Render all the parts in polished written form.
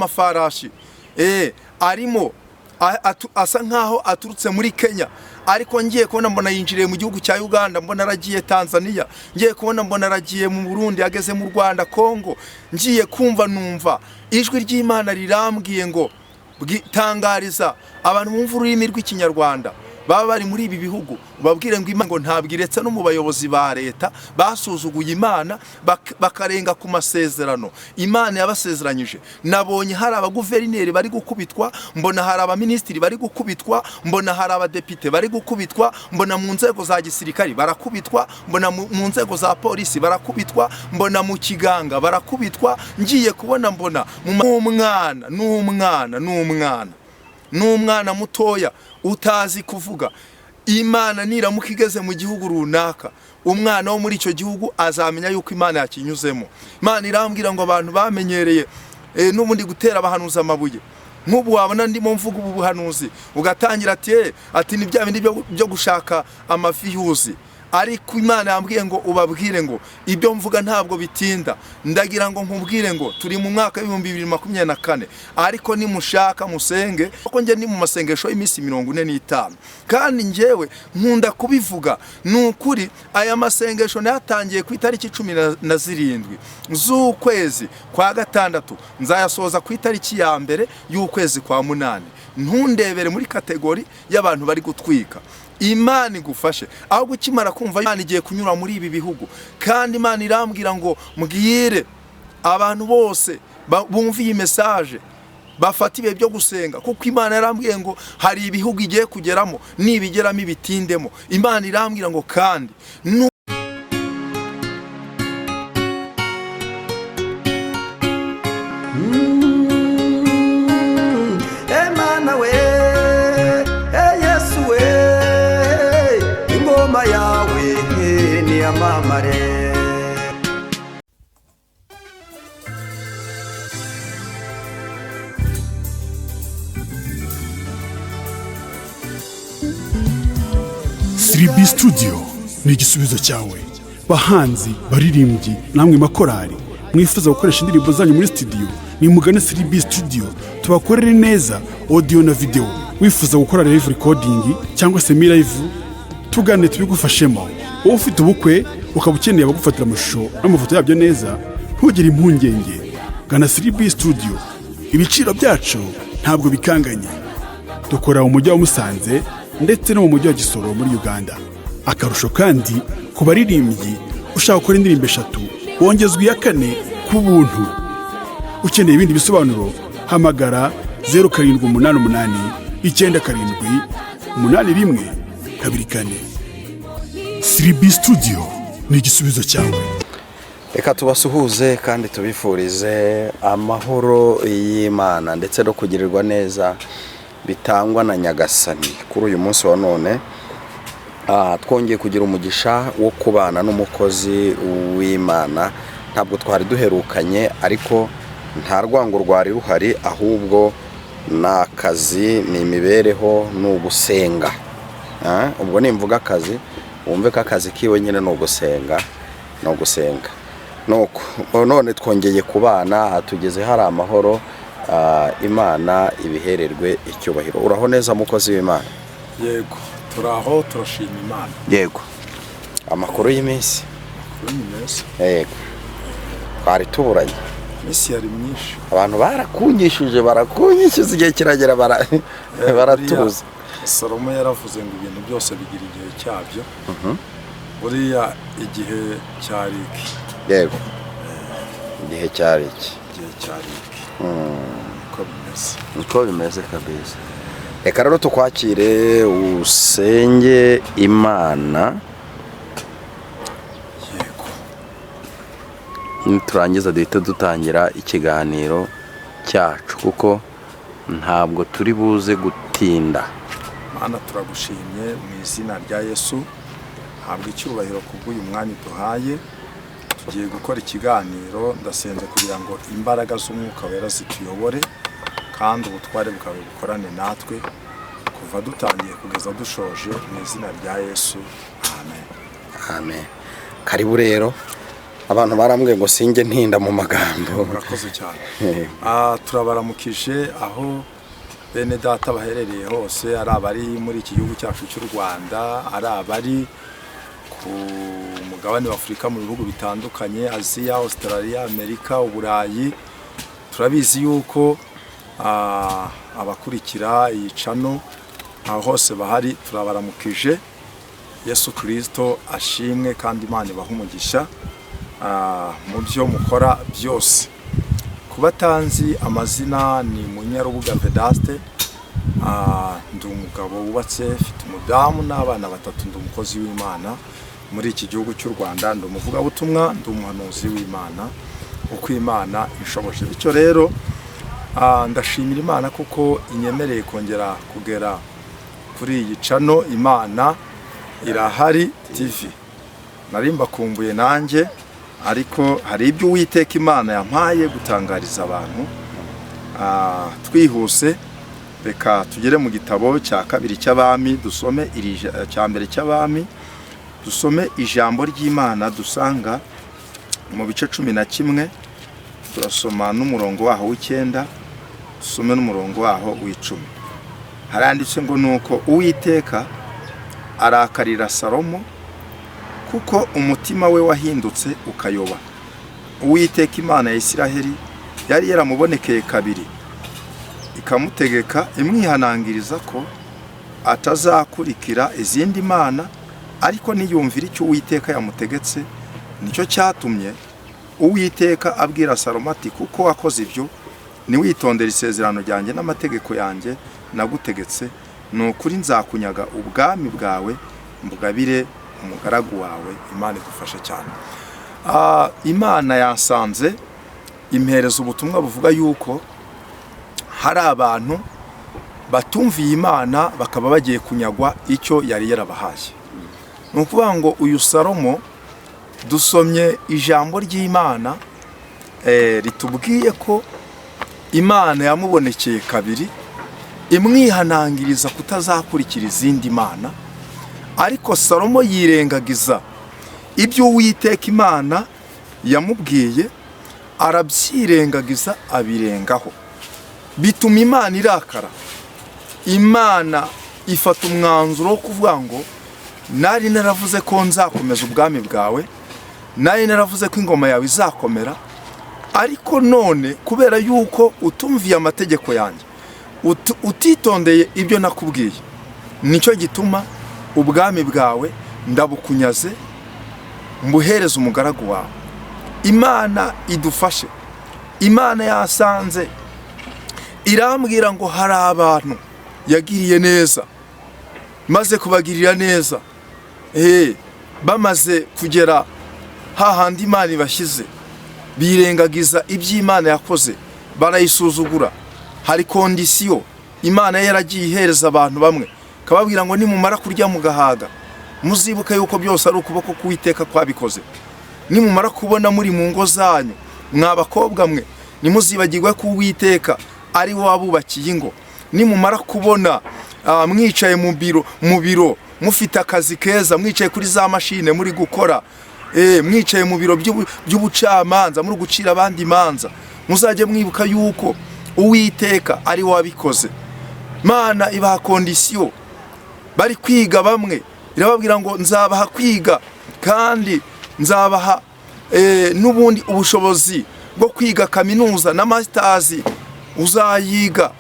amafarashi arimo asa nkaho aturutse muri Kenya, ariko ngiye kubona mbona yinjiriye mu gihugu cya Uganda, mbona aragiye Tanzania, ngiye kubona mbona aragiye mu Burundi, ageze mu Rwanda, Kongo. Ngiye kumva numva ijwi ry'Imana rirambwiye ngo tangariza abantu bumva ururimi rw'ikinyarwanda baba bari muri ibi bihugu, babwire ngo Imana ngo ntabwiretse no mu bayobozi ba leta basuzuguye Imana bakarenga ku masezerano Imana yabasezeranyije. Nabonye hari abaguverineri bari gukubitwa, mbona hari abaministiri bari gukubitwa, mbona hari abadepite bari gukubitwa, mbona mu nzego za gisirikari barakubitwa, mbona mu nzego za polisi barakubitwa, mbona mu kiganga barakubitwa. Ngiye kubona mbona n'umwana mutoya utazi kuvuga. Imana niramuka igeze mu gihugu runaka, umwana wo muri icyo gihugu azamenya yuko Imana yakinyuzemo. Imana irambwira ngo abantu bamenyereye n'ubundi gutera abahanuzi amabuye. Nk'ubu wabona ndimo mvuga ubu buhanuzi ugatangira ati ni bya bindi byo gushaka amafiyuzi, ariko Imana yambwiye ngo ubabwire ngo ibyo mvuga ntabwo bitinda. Ndagira ngo nkubwire ngo turi mu mwaka 2024, ariko nimushaka musenge, kuko nge ni mu masengesho y'iminsi 45, kandi ngewe nkunda kubivuga. Nukuri aya masengesho nayatangiye ku itariki 17 z'ukwezi kwa gatandatu, nzayasoza ku itariki ya mbere y'ukwezi kwa munani. Ntundebere muri kategori y'abantu bari gutwika. Imana igufashe aho gukimara kumva Imana igiye kunyura muri ibi bihugu, kandi Imana irambwira ngo mbwire abantu bose bumva iyi message bafata ibihe byo gusenga, kuko Imana yarambwiye ngo hari ibihugu igiye kugeramo, nibigeramo ibitindemo. Imana irambwira ngo kandi Emana we Yesu we ingoma yawe ni amamare. Siribi Studio ni igisubizo cyawe. Bahanzi, baririmbyi, namwe makorari mwifuza gukoresha indirimbo zanyu muri studio, ni mugane Siribi Studio tubakorere neza audio na video. Wifuza gukora live recording cyangwa se live, tugane tubigufashemo. Wowe ufite ubukwe ukaba ukeneye abagufatira amashusho n'amafoto yabyo neza, ntugire impungenge, gana Siribi Studio. Ibiciro byacu ntabwo bikanganye. Dukora mu mujyi wa Musanze ndetse no mu mujyi wa Gisoro muri Uganda. Akarusho kandi ku baririmbyi ushaka gukora indirimbo 3 wongezwa iya 4 ku buntu. Ukeneye ibindi bisobanuro hamagara 0788 97 81 24. Siribi Studio ni igisubizo cyawe. Reka tubasuhuze kandi tubifurize amahoro y'Imana ndetse no kugirirwa neza bitangwa na Nyagasani. Kuri uyu munsi wa none twongeye kugira umugisha wo kubana n'umukozi w'Imana. Ntabwo twari duherukanye, ariko nta rwango rwari ruhari, ahubwo n'akazi, ni imibereho, n'ugusenga. Ubwo nimvuga akazi wumve ko akazi kiwe nyine no gusenga, no gusenga. None twongeye kubana, atugeze hari amahoro. Imana ibihererwe icyubahiro. Uraho neza mukozi w'Imana? Yego, turaho, turashima Imana. Yego. Amakuru y'iminsi? Yego. Twari tuburanye. Iminsi yari myinshi. Abantu barakunyishuze igihe kiragera baratuza. Salomo yaravuze ngo ibintu byose bigira igihe cyabyo. Buriya igihe cyari iki? Yego. Igihe cyari iki? Igihe cyari iki? Uko bimeze kabisa. Reka rero tukwakire usenge Imana. Yego. Turangiza duhita dutangira ikiganiro cyacu, kuko ntabwo turi buze gutinda. Mana turagushimye mu izina rya Yesu, habwa icyubahiro kubw'uyu mwanya duhaye. Tugiye gukora ikiganiro, ndasenze kugira ngo imbaraga z'umwuka wera zituyobore, kandi ubutware bwawe bukorane natwe kuva dutangiye kugeza dushoje, mu izina rya Yesu. Amen. Amen. Karibu rero. abantu barambwiye ngo singe ntinda mu magambo. murakoze cyane. Turabaramukije aho bene data baherereye hose, ari abari muri iki gihugu cyacu cy'u Rwanda, ari abari ku mugabane wa Afurika mu bihugu bitandukanye, Aziya, Australia, Amerika, Uburayi. Turabizi yuko abakurikira iyi channel aho hose bahari, turabaramukije. Yesu Kristo ashimwe kandi Imana ibahe umugisha mu byo mukora byose. Kubatanzi amazina ni Munyarubuga Vedaste, ndi umugabo wubatse, mfite umudamu n'abana batatu, ndi umukozi w'Imana muri iki gihugu cy'u Rwanda, ndi umuvugabutumwa, ndi umuhanuzi w'Imana uko Imana inshoboje. Bityo rero ndashimira Imana kuko inyemereye kongera kugera kuri iyi channel Imana Irahari TV. Narimba kumbuye nanjye, ariko hari ibyo Uwiteka Imana yampaye gutangariza abantu. Twihuse reka tugere mu gitabo cya kabiri cy'Abami, dusome cya mbere cy'Abami, dusome ijambo ry'Imana dusanga mu bice 11, turasoma n'umurongo waho w'9, dusome n'umurongo waho w'10. Haranditse ngo nuko Uwiteka arakarira Salomo kuko umutima we wahindutse ukayoba. Uwiteka Imana ya Isiraheli yari yaramubonekeye kabiri, ikamutegeka imwihanangiriza ko atazakurikira izindi mana, ariko niyumvira icyo Uwiteka yamutegetse. Nicyo cyatumye Uwiteka abwira Salomo ati, kuko wakoze ibyo, niwitondera isezerano ryanjye n'amategeko yanjye nagutegetse, nukuri nzakunyaga ubwami bwawe mbugabire umugaragu wawe. Imana igufasha cyane. Imana yasanze impereza ubutumwa buvuga yuko hari abantu batumviye Imana bakaba bagiye kunyagwa icyo yari yarabahaye. Ni ukuvuga ngo uyu Salomo, dusomye ijambo ry'Imana ritubwiye ko Imana yamubonekeye kabiri, imwihanangiriza kutazakurikira izindi mana, ariko Salomo yirengagiza ibyo Uwiteka Imana yamubwiye, arabyirengagiza abirengaho, bituma Imana irakara. Imana ifata umwanzuro wo kuvuga ngo, nari naravuze ko nzakomeza ubwami bwawe, nari naravuze ko ingoma yawe izakomera, ariko none kubera yuko utumviye amategeko yanjye, utitondeye ibyo nakubwiye, nicyo gituma ubwami bwawe ndabukunyaze, mbuhereze umugaragu wawe. Imana idufashe. Imana yasanze irambwira ngo hari abantu yagiriye neza, maze kubagirira neza, bamaze kugera hahandi Imana ibashyize, birengagiza iby'Imana yakoze, barayisuzugura. Hari kondisiyo Imana yaragiye ihereza abantu bamwe, kababwira ngo nimumara kurya mugahaga, muzibuka yuko byose ari ukuboko k'Uwiteka kwabikoze. Nimumara kubona muri mu ngo zanyu, mwabakobwa mwe, nimuzibagirwe ko Uwiteka ari we wabubakiye ingo. Nimumara kubona mwicaye mu biro mufite akazi keza, mwicaye kuri za mashine muri gukora, mwicaye mu biro by'ubucamanza muri gucira abandi imanza, muzajye mwibuka yuko Uwiteka ari we wabikoze. Mana ibaha kondisiyo. Bari kwiga bamwe, irababwira ngo nzabaha kwiga, kandi nzabaha n'ubundi ubushobozi bwo kwiga kaminuza na masters uzayiga,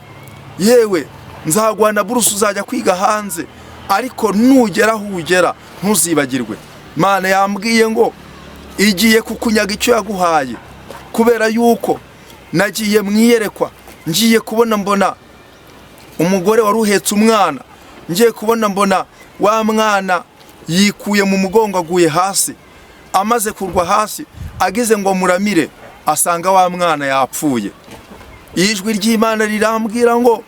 yewe nzagwana buruse uzajya kwiga hanze, ariko nugera aho ugera ntuzibagirwe. Mana yambwiye ngo igiye kukunyaga icyo yaguhaye, kubera yuko nagiye mwiyerekwa, ngiye kubona mbona umugore wari uhetse umwana, ngiye kubona mbona wa mwana yikuye mu mugongo aguye hasi, amaze kurwa hasi agize ngo muramire, asanga wa mwana yapfuye. Ijwi ry'Imana rirambwira ngo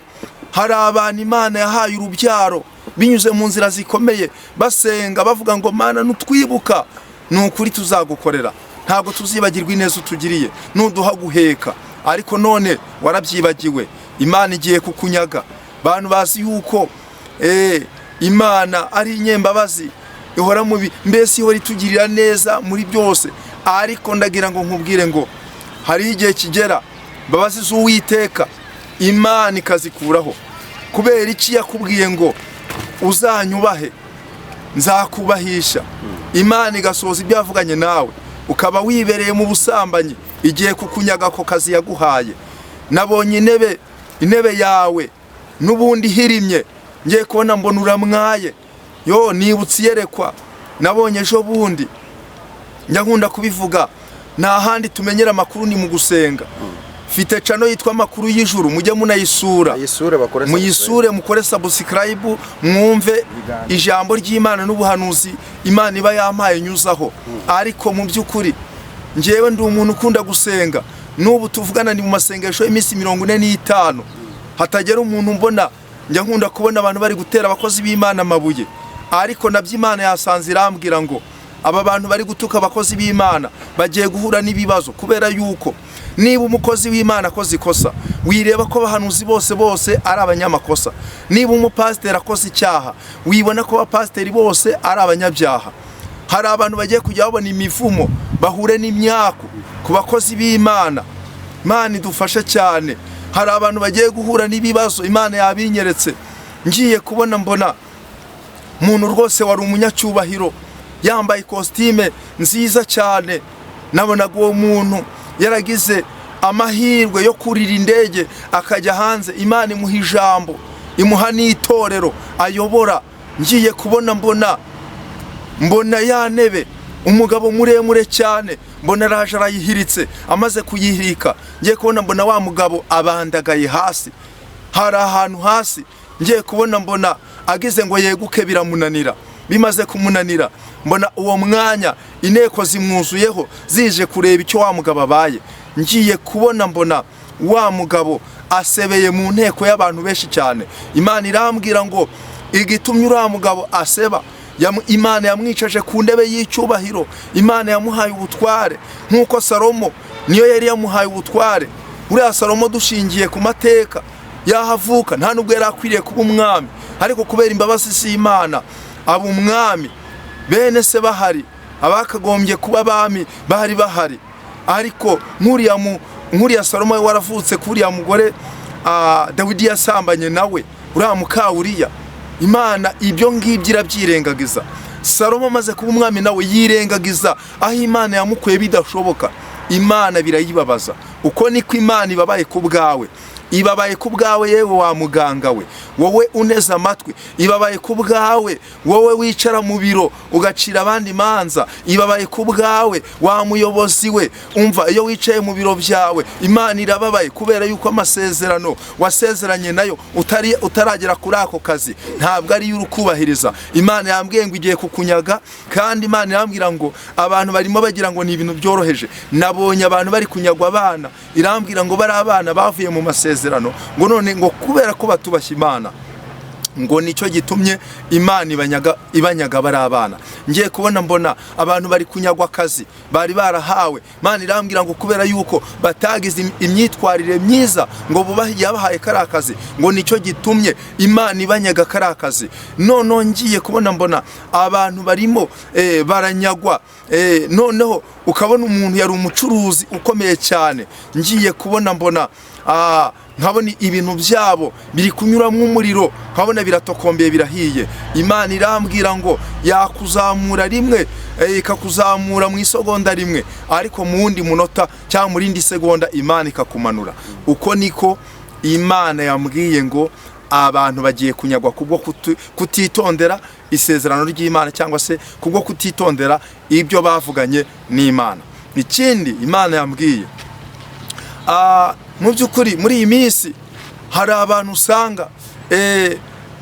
hari abantu Imana yahaye urubyaro binyuze mu nzira zikomeye, basenga bavuga ngo Mana nutwibuka, nukuri tuzagukorera, ntabwo tuzibagirwa ineza utugiriye, nuduha guheka, ariko none warabyibagiwe. Imana igiye kukunyaga. Bantu bazi yuko Imana ari inyembabazi, ihora mubi, mbese ihora itugirira neza muri byose, ariko ndagira ngo nkubwire ngo hari igihe kigera imbabazi z'Uwiteka Imana ikazikuraho. Kubera iki yakubwiye ngo uzanyubahe nzakubahisha, Imana igasohoza ibyo yavuganye nawe, ukaba wibereye mu busambanyi igihe kukunyaga ako kazi yaguhaye. Nabonye intebe yawe n'ubundi hirimye, ngiye kubona mbona uramwaye. Yo, nibutse iyerekwa nabonye ejo bundi, njya nkunda kubivuga, nta handi tumenyera amakuru ni mu gusenga. Fite channel yitwa Amakuru y'Ijuru, mujye munayisura, muyisure, mukore subscribe, mwumve ijambo ry'Imana n'ubuhanuzi Imana iba yampaye nyuzaho. Ariko mu by'ukuri njewe ndi umuntu ukunda gusenga, n'ubu tuvugana ni mu masengesho y'imisi 45, hatagera umuntu mbona. Njya nkunda kubona abantu bari gutera abakozi b'Imana amabuye, ariko nabyo Imana yasanze irambwira ngo aba bantu bari gutuka abakozi b'Imana bagiye guhura n'ibibazo, kubera yuko niba umukozi w'Imana akoze ikosa, wireba ko abahanuzi bose ari abanyamakosa. Niba umupasiteri akoze icyaha, wibona ko abapasiteri bose ari abanyabyaha. Hari abantu bagiye kujya babona imivumo, bahure n'imyaku ku bakozi b'Imana. Imana idufashe cyane. Hari abantu bagiye guhura n'ibibazo Imana yabinyeretse. Ngiye kubona mbona umuntu rwose wari umunyacyubahiro, yambaye ikositime nziza cyane. Nabonaga uwo muntu yaragize amahirwe yo kurira indege akajya hanze. Imana imuha ijambo, imuha n'itorero ayobora. Ngiye kubona mbona ya ntebe, umugabo muremure cyane, mbona araje arayihiritse. Amaze kuyihirika, ngiye kubona mbona wa mugabo abandagaye hasi, hari ahantu hasi. Ngiye kubona mbona agize ngo yeguke biramunanira. Bimaze kumunanira, mbona uwo mwanya inteko zimwuzuyeho zije kureba icyo wa mugabo abaye. Ngiye kubona mbona wa mugabo asebeye mu nteko y'abantu benshi cyane. Imana irambwira ngo igitumye uriya mugabo aseba, Imana yamwicaje ku ndebe y'icyubahiro. Imana yamuhaye ubutware nk'uko Salomo niyo yari yamuhaye ubutware. Uriya Salomo dushingiye ku mateka yahavuka, nta nubwo yari akwiriye kuba umwami, ariko kubera imbabazi z'Imana aba umwami. Bene se bahari, abakagombye kuba abami bahari. Ariko nkuriya Salomo waravutse kuriya mugore Dawidi yasambanye nawe, uriya Mukawuriya. Imana ibyo ngibyo irabyirengagiza. Salomo amaze kuba umwami nawe yirengagiza aho Imana yamukuye bidashoboka. Imana birayibabaza. Uko niko Imana ibabaye ku bwawe. Ibabaye ku bwawe yewe wa muganga we, wowe uneza amatwi. Ibabaye ku bwawe wowe wicara mu biro ugacira abandi imanza. Ibabaye ku bwawe wa muyobozi we, umva iyo wicaye mu biro byawe. Imana irababaye kubera yuko amasezerano wasezeranye nayo utaragera kuri ako kazi ntabwo ari y'urukubahiriza. Imana yambwiye ngo igiye kukunyaga, kandi Imana irambwira ngo abantu barimo bagira ngo ni ibintu byoroheje. Nabonye abantu bari kunyagwa abana, irambwira ngo bari abana bavuye mu masezerano, ngo none ngo kubera ko batubashye Imana, ngo nicyo gitumye Imana ibanyaga bari abana. Ngiye kubona mbona abantu bari kunyagwa akazi bari barahawe. Imana irambwira ngo kubera yuko batagize imyitwarire myiza ngo yabahaye kari akazi, ngo nicyo gitumye Imana ibanyaga kari akazi. None ngiye kubona mbona abantu barimo baranyagwa. Noneho ukabona umuntu yari umucuruzi ukomeye cyane. Ngiye kubona mbona nkabona ibintu byabo biri kunyuramo umuriro, nkabona biratokombeye birahiye. Imana irambwira ngo yakuzamura rimwe, ikakuzamura mu isegonda rimwe, ariko mu wundi munota cyangwa mu rindi segonda Imana ikakumanura. Uko niko Imana yambwiye ngo abantu bagiye kunyagwa kubwo kutitondera isezerano ry'Imana, cyangwa se kubwo kutitondera ibyo bavuganye n'Imana. Ikindi Imana yambwiye, mu by'ukuri muri iyi minsi hari abantu usanga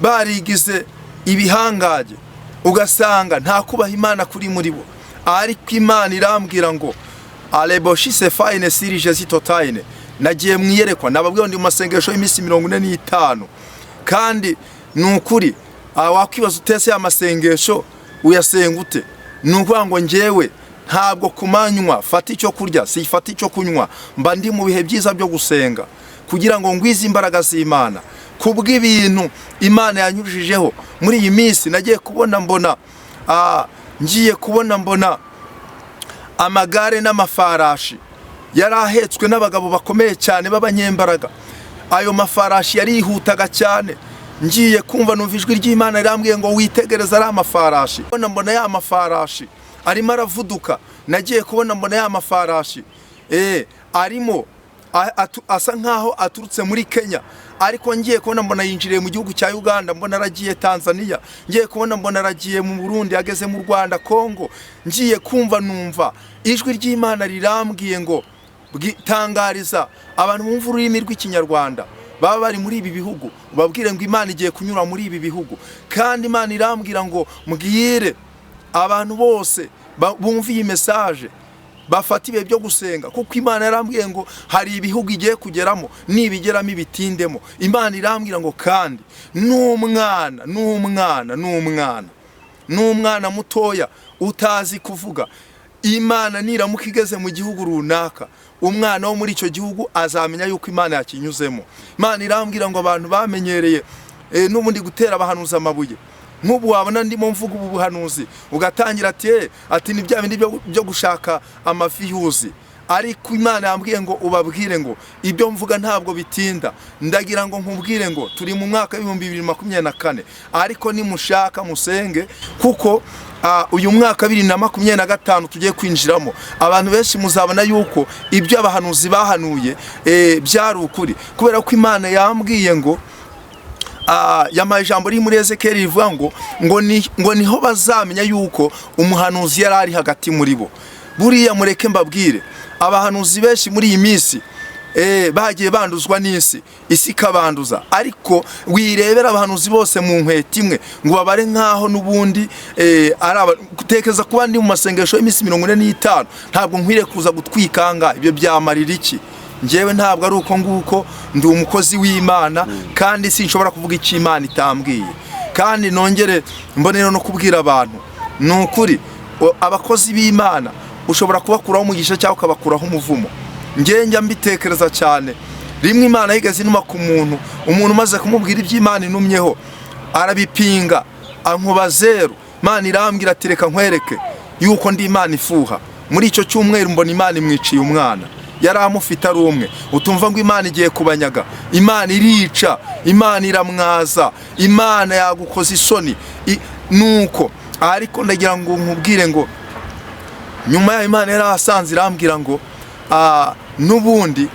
barigize ibihangaje, ugasanga nta kubaha Imana kuri muri bo. Ariko Imana irambwira ngo aleboshise fine sirije zitotaine. Nagiye mwiyerekwa, nababwiye ndi mu masengesho y'imisi 45, kandi nukuri wakwibaza utese ya masengesho uyasenga ute? Nukuvuga ngo njewe ntabwo kumanywa fata icyo kurya, si fata icyo kunywa, mba ndi mu bihe byiza byo gusenga kugira ngo ngwize imbaraga z'Imana kubw'ibintu Imana yanyujijeho muri iyi minsi. Nagiye kubona mbona ngiye kubona mbona amagare n'amafarashi yari ahetswe n'abagabo bakomeye cyane b'abanyembaraga. Ayo mafarashi yarihutaga cyane. Ngiye kumva numva ijwi ry'Imana rirambwiye ngo witegereze ari amafarashi. Mbona ya mafarashi arimo aravuduka. Nagiye kubona mbona ya mafarashi arimo asa nkaho aturutse muri Kenya, ariko ngiye kubona mbona yinjiriye mu gihugu cya Uganda, mbona aragiye Tanzania, ngiye kubona mbona aragiye mu Burundi, ageze mu Rwanda, Kongo. Ngiye kumva numva ijwi ry'Imana rirambwiye ngo tangariza abantu bumva ururimi rw'Ikinyarwanda baba bari muri ibi bihugu, babwire ngo Imana igiye kunyura muri ibi bihugu. Kandi Imana irambwira ngo mbwire abantu bose bumva iyi message bafata ibihe byo gusenga, kuko Imana yarambwiye ngo hari ibihugu igiye kugeramo, nibigeramo ibitindemo. Imana irambwira ngo kandi n'umwana mutoya utazi kuvuga, Imana niramuka igeze mu gihugu runaka, umwana wo muri icyo gihugu azamenya yuko Imana yakinyuzemo. Imana irambwira ngo abantu bamenyereye n'ubundi gutera abahanuzi amabuye. Nk'ubu wabona ndimo mvuga ubu buhanuzi ugatangira ati ni bya bindi byo gushaka amafiyuzi, ariko Imana yambwiye ngo ubabwire ngo ibyo mvuga ntabwo bitinda. Ndagira ngo nkubwire ngo turi mu mwaka wa 2024, ariko nimushaka musenge, kuko uyu mwaka 2025 tugiye kwinjiramo. Abantu benshi muzabona yuko ibyo abahanuzi bahanuye byari ukuri, kubera ko Imana yambwiye ngo yamaye ijambo riri muri Ezekiel rivuga ngo niho bazamenya yuko umuhanuzi yari ari hagati muri bo. Buriya mureke mbabwire, abahanuzi benshi muri iyi minsi bagiye banduzwa n'isi, isi kabanduza, ariko wirebera abahanuzi bose mu nkweto imwe ngo babare nkaho nubundi gutekereza kuba ndi mu masengesho y'imisi 45 ntabwo nkwire kuza gutwikanga. Ibyo byamarira iki? Njewe ntabwo ari uko nguko, ndi umukozi w'Imana kandi sinshobora kuvuga icyo Imana itambwiye. Kandi nongere mbonera no kubwira abantu, nukuri abakozi b'Imana ushobora kubakuraho umugisha cyangwa ukabakuraho umuvumo. Njya mbitekereza cyane, rimwe Imana yigeze inuma ku muntu, umuntu maze kumubwira iby'Imana inumyeho arabipinga, ankuba 0. Imana irambwira ati reka nkwereke yuko ndi Imana ifuha. Muri icyo cyumweru mbona Imana imwiciye umwana yari amufite ari umwe. Utumva ngo Imana igiye kubanyaga, Imana irica, Imana iramwaza, Imana yagukoza isoni nuko. Ariko ndagira ngo nkubwire ngo nyuma ya Imana yari asanze irambwira ngo nubundi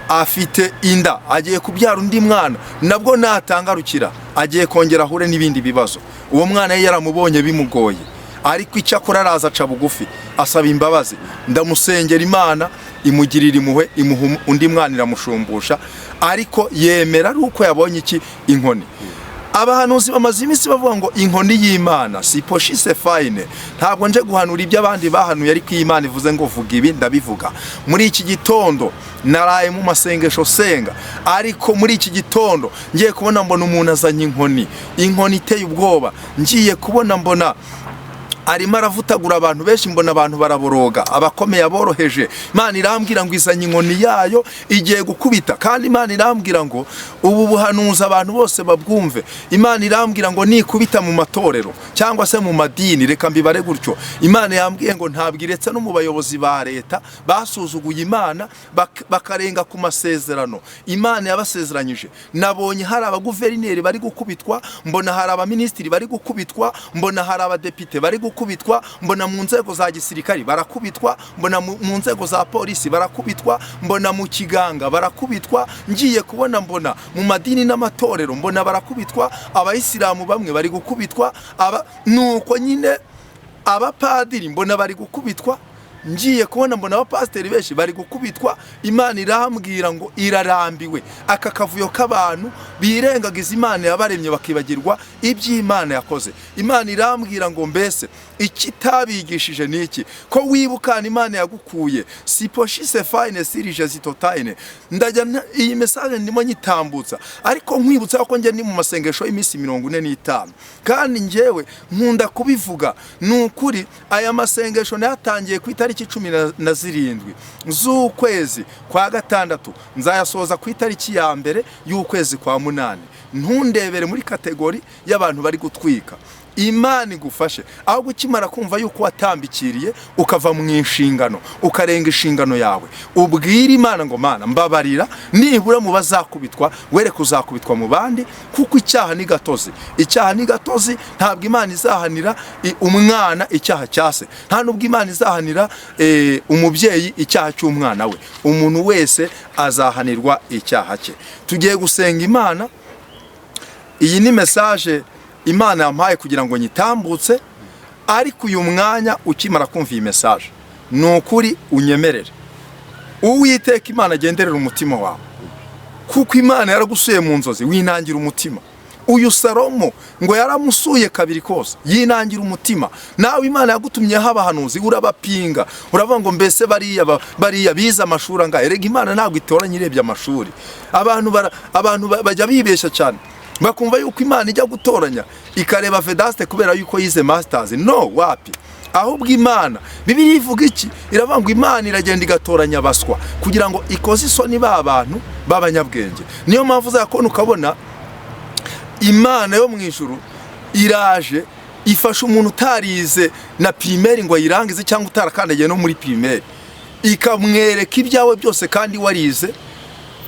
afite inda, agiye kubyara undi mwana, nabwo natangarukira agiye kongera ahure n'ibindi bibazo. Uwo mwana yaramubonye bimugoye, ariko icyo akora araza aca bugufi asaba imbabazi. Ndamusengera Imana imugirira impuhwe, imuha undi mwana iramushumbusha, ariko yemera ari uko yabonye iki inkoni. Abahanuzi bamaze iminsi bavuga ngo inkoni y'Imana si poshise fine. Ntabwo nje guhanura ibyo abandi bahanuye, ariko Imana ivuze ngo vuga ibi ndabivuga. Muri iki gitondo naraye mu masengesho senga, ariko muri iki gitondo ngiye kubona mbona umuntu azanye inkoni iteye ubwoba. Ngiye kubona mbona arimo aravutagura abantu benshi, mbona abantu baraboroga, abakomeye aboroheje. Imana irambwira ngo izanye inkoni yayo igiye gukubita. Kandi Imana irambwira ngo ubu buhanuza abantu bose babwumve. Imana irambwira ngo nikubita mu matorero cyangwa se mu madini, reka mbibare gutyo. Imana yambwiye ngo ntabwo iretse no mu bayobozi ba leta basuzuguye Imana bakarenga ku masezerano Imana yabasezeranyije. Nabonye hari abaguverineri bari gukubitwa, mbona hari abaministiri bari gukubitwa, mbona hari abadepite bari gukubitwa, mbona mu nzego za gisirikari barakubitwa, mbona mu nzego za polisi barakubitwa, mbona mu kiganga barakubitwa. Ngiye kubona mbona mu madini n'amatorero mbona barakubitwa, abayisilamu bamwe bari gukubitwa, nuko nyine abapadiri mbona bari gukubitwa. Ngiye kubona mbona abapasiteri benshi bari gukubitwa. Imana irambwira ngo irarambiwe aka kavuyo k'abantu birengagiza Imana yabaremye bakibagirwa iby'Imana yakoze. Imana irambwira ngo mbese ikitabigishije niki ko wibukana Imana yagukuye si poshise fine sirije zitotine. Ndajya iyi message ndimo nyitambutsa, ariko nkwibutsa ko nge ndi mu masengesho y'imisi 45, kandi ngewe nkunda kubivuga. Nukuri aya masengesho nayatangiye ku itariki 17 z'ukwezi kwa gatandatu, nzayasoza ku itariki ya mbere y'ukwezi kwa 8. Ntundebere muri kategori y'abantu bari gutwika. Imana igufashe aho gukimara kumva yuko watambikiriye ukava mu inshingano ukarenga inshingano yawe, ubwira Imana ngo Mana mbabarira, nibura mu bazakubitwa were kuzakubitwa mu bandi, kuko icyaha ni gatozi. Icyaha ni gatozi, ntabwo Imana izahanira umwana icyaha cyase, nta nubwo Imana izahanira umubyeyi icyaha cy'umwana we. Umuntu wese azahanirwa icyaha cye. Tugiye gusenga Imana. Iyi ni message Imana yampaye kugira ngo nyitambutse, ariko uyu mwanya ukimara kumva iyi message nukuri unyemerere Uwiteka Imana agenderera umutima wawe, kuko Imana yaragusuye mu nzozi winangira umutima. Uyu Salomo ngo yaramusuye kabiri kose yinangira umutima. Nawe Imana yagutumyeho abahanuzi urabapinga, uravuga ngo mbese bariya biza amashuri angahe? Erega Imana ntabwo itoranya irebye amashuri. Abantu bajya bibesha cyane bakumva yuko Imana ijya gutoranya ikareba Vedaste kubera yuko yize masters. No, wapi. Ahubwo Imana Bibiliya ivuga iki? Iravuga ngo Imana iragenda igatoranya abaswa kugira ngo ikoze isoni b'abantu b'abanyabwenge. Niyo mpamvu uzakona ukabona Imana yo mu ijuru iraje ifasha umuntu utarize na primaire ngo ayirangize cyangwa utarakandagiye no muri primaire, ikamwereka ibyawe byose kandi warize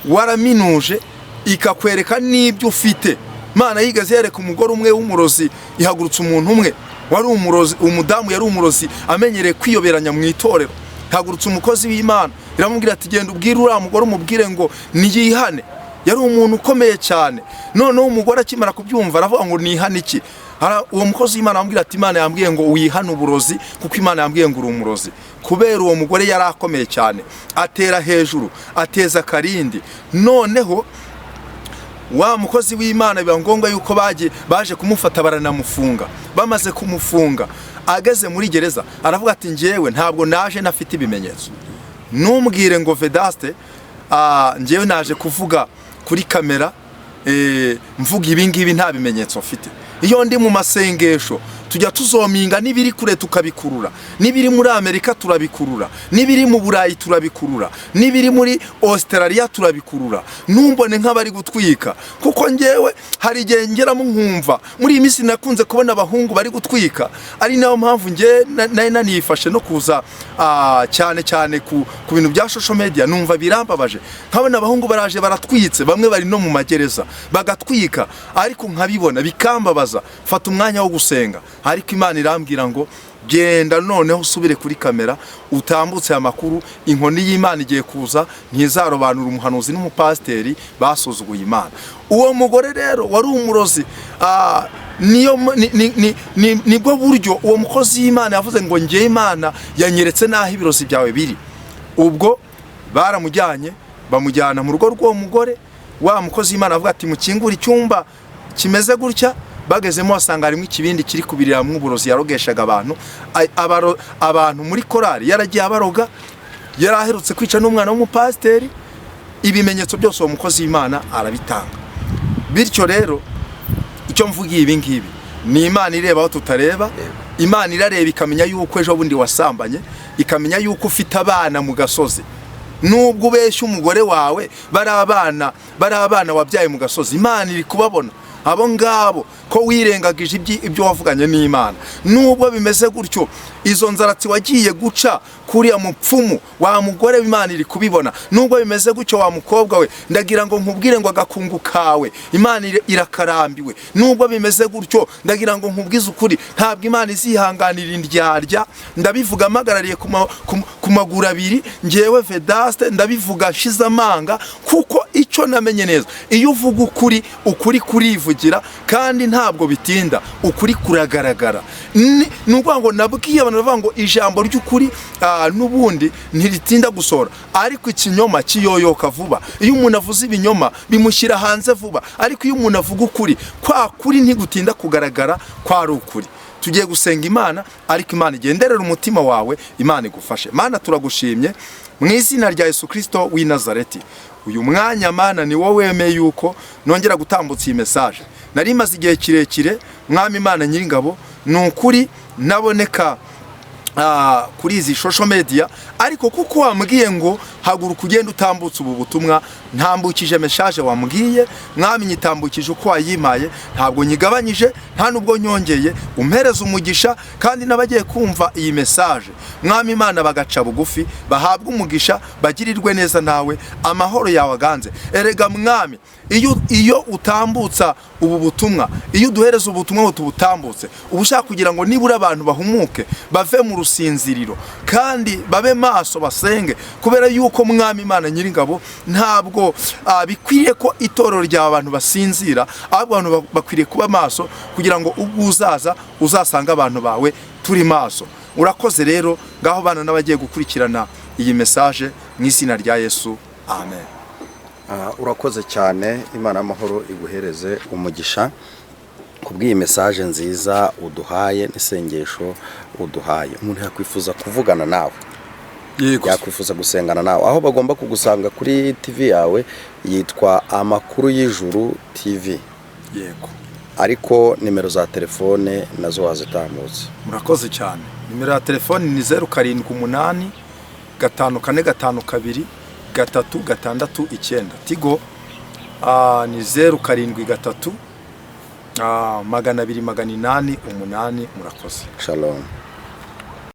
waraminuje, ikakwereka n'ibyo ufite. Imana yigaze yereka umugore umwe w'umurozi ihagurutsa umuntu umwe wari umurozi, umudamu yari umurozi amenyereye kwiyoberanya mu itorero, ihagurutsa umukozi w'Imana iramubwira ati genda ubwire uriya mugore umubwire ngo niyihane. Yari umuntu ukomeye cyane. Noneho umugore akimara kubyumva aravuga ngo nihane iki? Uwo mukozi w'Imana amubwira ati Imana yambwiye ngo wihane uburozi, kuko Imana yambwiye ngo uri umurozi. Kubera uwo mugore yari akomeye cyane, atera hejuru, ateza karindi. Noneho wa mukozi w'Imana biba ngombwa yuko baje kumufata baranamufunga. Bamaze kumufunga ageze muri gereza aravuga ati njyewe ntabwo naje nafite ibimenyetso, numbwire ngo Vedaste njyewe naje kuvuga kuri kamera mvuga ibingibi nta bimenyetso mfite. Iyo ndi mu masengesho tujya tuzominga nibiri kure tukabikurura, nibiri muri Amerika turabikurura, nibiri mu Burayi turabikurura, nibiri muri Australia turabikurura. Numbone nk'abari gutwika, kuko njyewe hari igihe ngeramo nkumva muri iyi minsi nakunze kubona abahungu bari gutwika. Ari nayo mpamvu nge nanifashe no kuza cyane ku bintu bya social media, numva birambabaje nkabona abahungu baraje baratwitse, bamwe bari no mu magereza bagatwika, ariko nkabibona bikambabaza. Fata umwanya wo gusenga, ariko Imana irambwira ngo genda noneho usubire kuri kamera utambutse amakuru. Inkoni y'Imana igiye kuza, ntizarobanura umuhanuzi n'umupasteri basuzuguye Imana. Uwo mugore rero wari umurozi, nibwo buryo uwo mukozi w'Imana yavuze ngo ngiye Imana yanyeretse naho ibirozi byawe biri. Ubwo baramujyanye bamujyana mu rugo rw'uwo mugore. Wa mukozi w'Imana avuga ati mukingure icyumba kimeze gutya. Bagezemo wasanga harimo ikibindi kiri kubiriramwe uburozi yarogeshaga abantu muri korali. Yaragiye abaroga, yaraherutse kwica n'umwana w'umupasteri. Ibimenyetso byose uwo mukozi w'Imana arabitanga. Bityo rero icyo mvugiye ibi ngibi ni Imana ireba aho tutareba. Imana irareba ikamenya yuko ejo bundi wasambanye, ikamenya yuko ufite abana mu gasozi. Nubwo ubeshya umugore wawe bari abana wabyaye mu gasozi, Imana iri kubabona. Abo ngabo ko wirengagije ibyo wavuganye n'Imana. Nubwo bimeze gutyo, izo nzaratsi wagiye guca kuri ya mupfumu wa mugore w'Imana iri kubibona. Nubwo bimeze gutyo wa mukobwa we, ndagira ngo nkubwire ngo agakungu kawe Imana irakarambiwe. Nubwo bimeze gutyo, ndagira ngo nkubwize ukuri, ntabwo Imana izihanganira indyarya. Ndabivuga magarariye ku maguru abiri, ngewe Vedaste ndabivuga nshize amanga, kuko icyo namenye neza, iyo uvuga ukuri kurivugira, kandi ntabwo bitinda, ukuri kuragaragara. Nukuvuga ngo nabwiye abantu bavuga ngo ijambo ry'ukuri n'ubundi ntiritinda gusora, ariko ikinyoma kiyoyoka vuba. Iyo umuntu avuze ibinyoma bimushyira hanze vuba, ariko iyo umuntu avuga ukuri, kwa kuri ntigutinda kugaragara kwari ukuri. Tugiye gusenga Imana, ariko Imana igenderera umutima wawe, Imana igufashe. Mana turagushimye mu izina rya Yesu Kristo w'i Nazareti. Uyu mwanya Mana ni wowe wemeye yuko nongera gutambutsa iyi message. Nari maze igihe kirekire, Mwami Imana Nyiringabo, nukuri naboneka kuri izi social media, ariko kuko wambwiye ngo haguruka ugenda utambutse ubu butumwa, ntambukije message wambwiye, mwami nyitambukije uko wayimaye, ntabwo nyigabanyije nta nubwo nyongeye, umpereza umugisha kandi n'abagiye kumva iyi message mwami Imana bagaca bugufi, bahabwa umugisha, bagirirwe neza nawe, amahoro yawe aganze. Erega mwami, iyo utambutsa ubu butumwa, iyo uduhereza ubutumwa ngo tubutambutse, ubushaka kugira ngo nibura abantu bahumuke, bave mu rusinziriro kandi babe maso basenge, kubera yuko mwami Imana Nyiringabo ntabwo bikwiriye ko itorero rya abantu basinzira, ahubwo abantu bakwiriye kuba maso kugira ngo ubwo uzaza uzasanga abantu bawe turi maso. Urakoze rero, ngaho bana n'abagiye gukurikirana iyi message mu izina rya Yesu, amen. Urakoze cyane, Imana y'amahoro iguhereze umugisha kubw'iyi message nziza uduhaye n'isengesho uduhaye. Umuntu yakwifuza kuvugana nawe, yakwifuza gusengana nawe, aho bagomba kugusanga kuri TV yawe yitwa Amakuru y'Ijuru TV. Yego. Ariko nimero za telefone nazo wazitambutse. Murakoze cyane. Nimero ya telefone ni 078 5452 369. Tigo ni 073 288. Murakoze. Shalom.